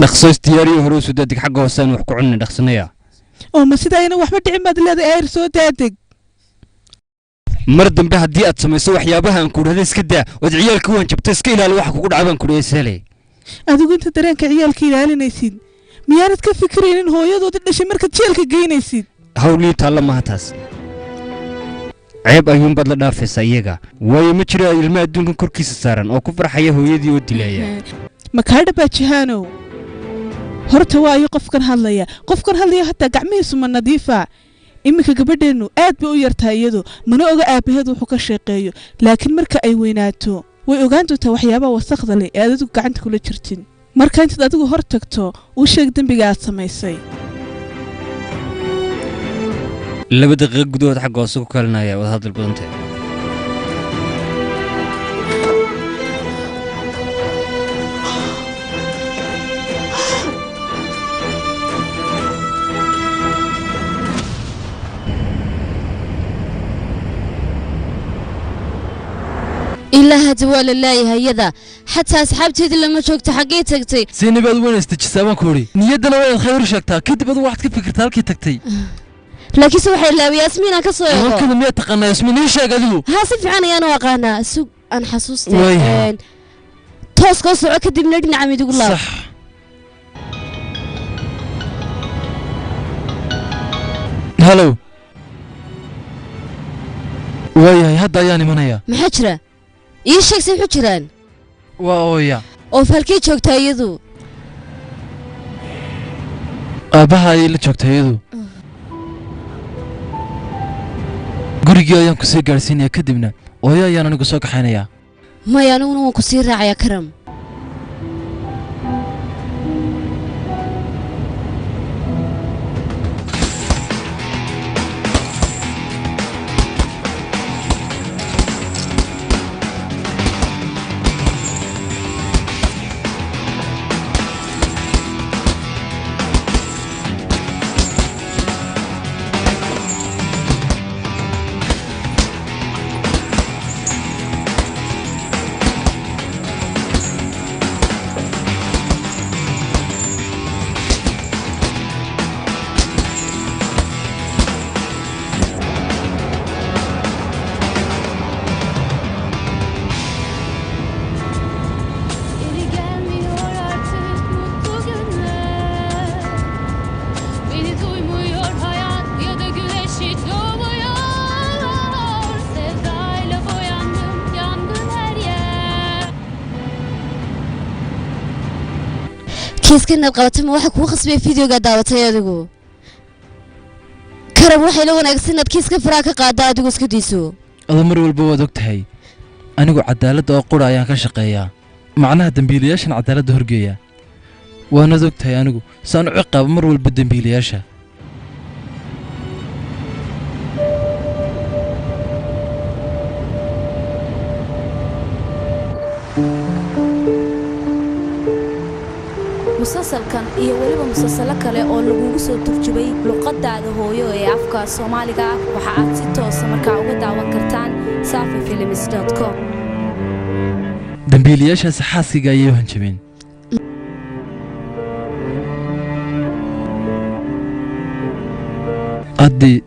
dhaqso istiyaariyo hore soo daadig xagga hoosaan wax ku cunna dhaqsanaya oo ma sida ayna waxba dhicin baad leedahay ayr soo daadig mar dambe haddii aad samayso waxyaabaha aan ku dhahday iska daa wad ciyaalka waan jabtay iska ilaali waxa kugu dhacban ku dheesalay adigu inta dareenka ciyaalka ilaalinaysid miyaanad ka fikiraynin hooyadood dhashay marka jeelka geynaysid hawlii taalla ma taas ceeb ayuun bad la dhaafaysa iyaga way ma jira ilmo adduunka korkiisa saaran oo ku farxaya hooyadii oo dilaya ma ka dhaba jihano horta waa ay qofkan hadlaya hatta gacmihiisu ma nadiifa imika gabadheenu aad bay u yartahay iyadu mana oga aabaheedu wuxuu ka shaqeeyo laakiin marka ay weynaato way ogaan doontaa waxyaabaha wasaqda leh ee adigu gacanta kula jirtin marka intaad adigu hor tagto u sheeg dambiga aad samaysay 2 daqiiqo gudahood xagga hoose ku kalinaya wada hadal badantay إلا هدوال الله هيدا حتى أصحابتي لما شوكت حقي تكتي سيني بعد وين استجسامة كوري نيدنا وين خير شكتها كنت بعد واحد كيف فكرتها لك تكتي لكن سوحي الله وياسمين كسوي كذا مية تقنا ياسمين إيش قالوا هاسف عني أنا وقانا سوق أنا حسوستي توس كوسو عكدي بنرجع عم يقول الله صح هلو وياي هدا يعني منايا محجرة إيش شخص محجران ويا أو فالكي شوكتها يدو أباها اللي شوكتها يدو guriga ayaan ku soo gaarsiinaya kadibna ooyo ayaan anigu soo kaxaynaya ma yaanuna waan ku sii raacaya karam كيسكن القوات ما واحد كوخس بفيديو قاعد دعوتها يدقو كرم وحي لو أنا أقصد كيسكن فراك قاعد أدقو سكديسو أضمر والبوا دكتهاي أنا جو عدالة أقول عيان كشقيا معناها دنبيلياشن عدالة هرجية وأنا دكتهاي أنا جو سأنعقب مر والبدنبيلياشة مسلسل كان iyo waliba musalsalo kale oo lagu soo turjubay luqadaada hooyo ee afka Soomaaliga waxa aad si toos ah markaa uga daawan kartaan safifilms.com dambiilayaasha saxaasiga ayay hanjabeen adii